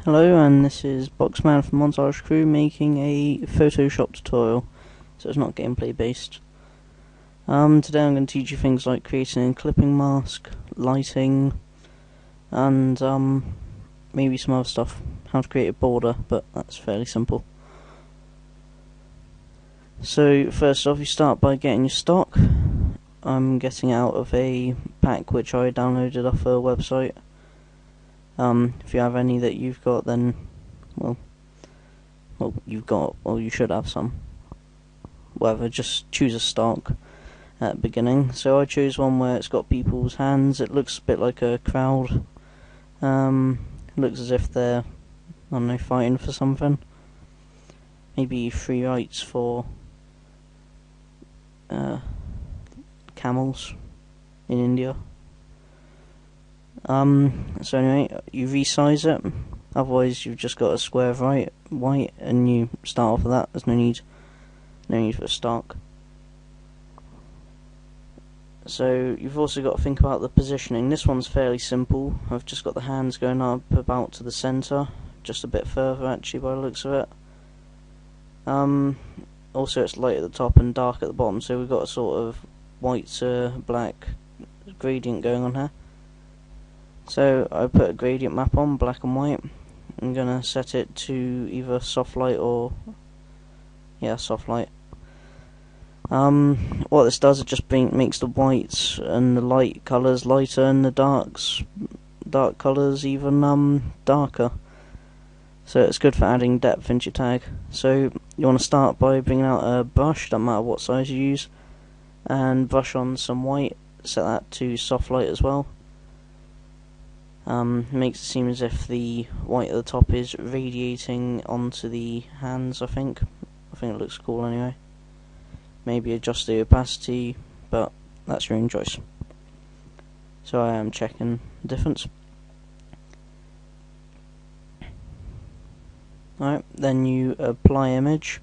Hello, and this is BoX MaN from Montage Crew making a Photoshop tutorial, so it's not gameplay based. Today I'm going to teach you things like creating a clipping mask, lighting, and maybe some other stuff. How to create a border, but that's fairly simple. So first off, you start by getting your stock. I'm getting out of a pack which I downloaded off a website. If you have any that you've got, then well, you should have some. Whatever, just choose a stock at the beginning. So I chose one where it's got people's hands. It looks a bit like a crowd. It looks as if they're, I don't know, fighting for something. Maybe free rights for camels in India. So anyway, you resize it, otherwise you've just got a square of white, and you start off with that. There's no need for a stock. So you've also got to think about the positioning. This one's fairly simple. I've just got the hands going up about to the centre, just a bit further actually by the looks of it. Also it's light at the top and dark at the bottom, so we've got a sort of white to black gradient going on here. So I put a gradient map on, black and white. I'm gonna set it to either soft light or soft light. What this does, it just makes the whites and the light colours lighter and the dark colours even darker. So it's good for adding depth into your tag. So you want to start by bringing out a brush, doesn't matter what size you use, and brush on some white. Set that to soft light as well. Makes it seem as if the white at the top is radiating onto the hands, I think it looks cool anyway. Maybe adjust the opacity, but that's your own choice. So I am checking the difference. Alright, then you apply image.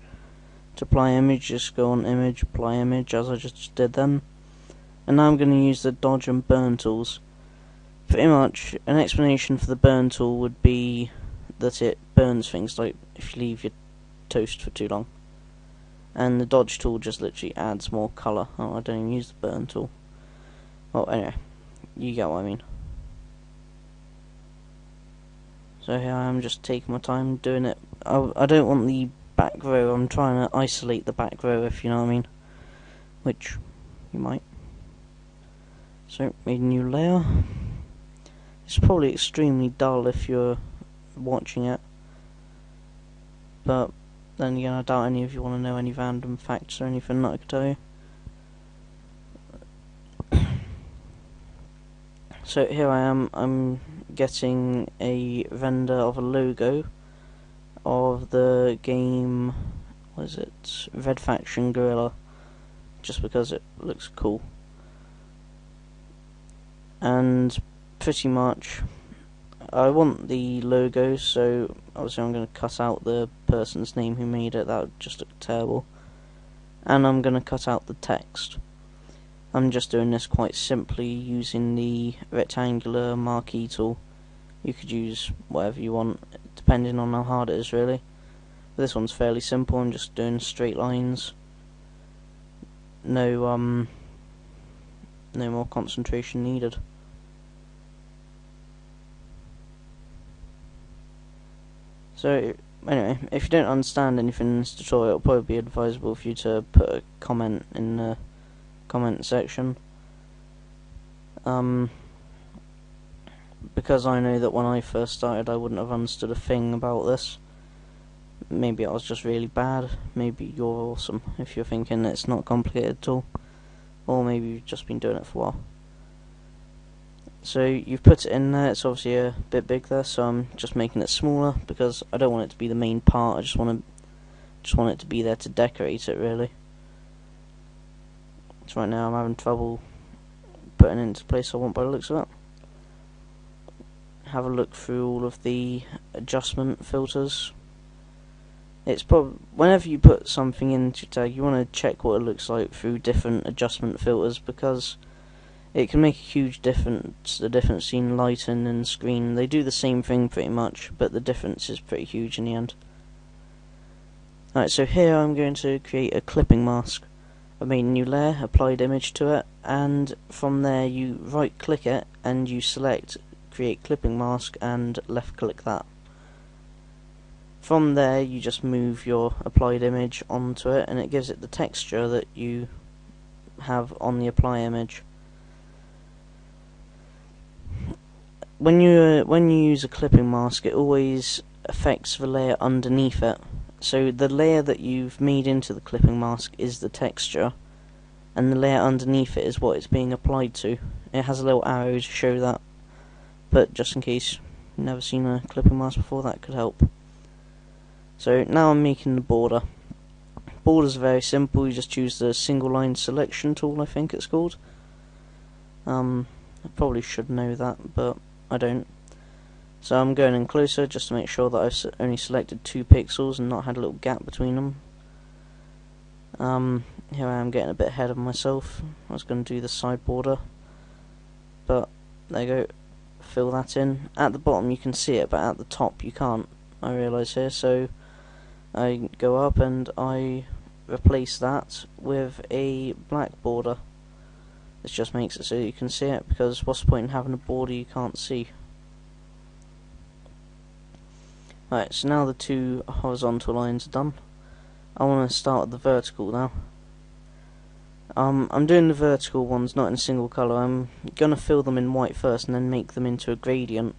To apply image, just go on image, apply image, as I just did then. And now I'm going to use the dodge and burn tools. Pretty much, an explanation for the burn tool would be that it burns things, like if you leave your toast for too long. And the dodge tool just literally adds more colour. Oh, I don't even use the burn tool. Well, anyway, you get what I mean. So here I am just taking my time doing it. I don't want the back row, I'm trying to isolate the back row, if you know what I mean. Which, you might. So, made a new layer. It's probably extremely dull if you're watching it, but then again I doubt any of you want to know any random facts or anything that I could tell you. So here I am, I'm getting a render of a logo of the game, what is it, Red Faction Guerrilla, just because it looks cool. And pretty much I want the logo, so obviously I'm going to cut out the person's name who made it. That would just look terrible. And I'm going to cut out the text. I'm just doing this quite simply using the rectangular marquee tool. You could use whatever you want depending on how hard it is really. But this one's fairly simple. I'm just doing straight lines. No more concentration needed. So, anyway, if you don't understand anything in this tutorial, it'll probably be advisable for you to put a comment in the comment section. Because I know that when I first started I wouldn't have understood a thing about this. Maybe I was just really bad, maybe you're awesome if you're thinking it's not complicated at all. Or maybe you've just been doing it for a while. So you've put it in there, it's obviously a bit big there, so I'm just making it smaller because I don't want it to be the main part, I just want it to be there to decorate it really. So right now I'm having trouble putting it into place I want by the looks of it. Have a look through all of the adjustment filters. It's whenever you put something into your tag, you want to check what it looks like through different adjustment filters, because it can make a huge difference, the difference between lighten and screen. They do the same thing pretty much, but the difference is pretty huge in the end. Alright, so here I'm going to create a clipping mask. I've made a new layer, applied image to it, and from there you right click it and you select create clipping mask and left click that. From there you just move your applied image onto it and it gives it the texture that you have on the apply image. When you use a clipping mask, it always affects the layer underneath it. So the layer that you've made into the clipping mask is the texture, and the layer underneath it is what it's being applied to. It has a little arrow to show that, but just in case you've never seen a clipping mask before, that could help. So now I'm making the border. Borders are very simple. You just choose the single line selection tool, I think it's called. I probably should know that, but I don't. So I'm going in closer just to make sure that I've only selected 2 pixels and not had a little gap between them. Here I am getting a bit ahead of myself. I was going to do the side border, but there you go. Fill that in. At the bottom you can see it, but at the top you can't, I realise here. So I go up and I replace that with a black border. This just makes it so you can see it, because what's the point in having a border you can't see? Right, so now the 2 horizontal lines are done. I want to start with the vertical now. I'm doing the vertical ones not in single colour. I'm going to fill them in white first and then make them into a gradient.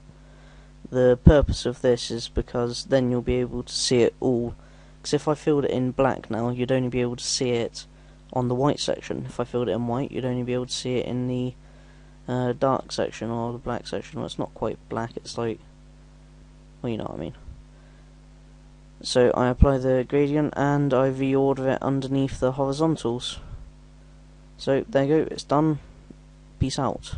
The purpose of this is because then you'll be able to see it all. Because if I filled it in black now, you'd only be able to see it on the white section. If I filled it in white, you'd only be able to see it in the dark section or the black section. Well, it's not quite black, it's like, well, you know what I mean. So I apply the gradient and I reorder it underneath the horizontals. So there you go, it's done. Peace out.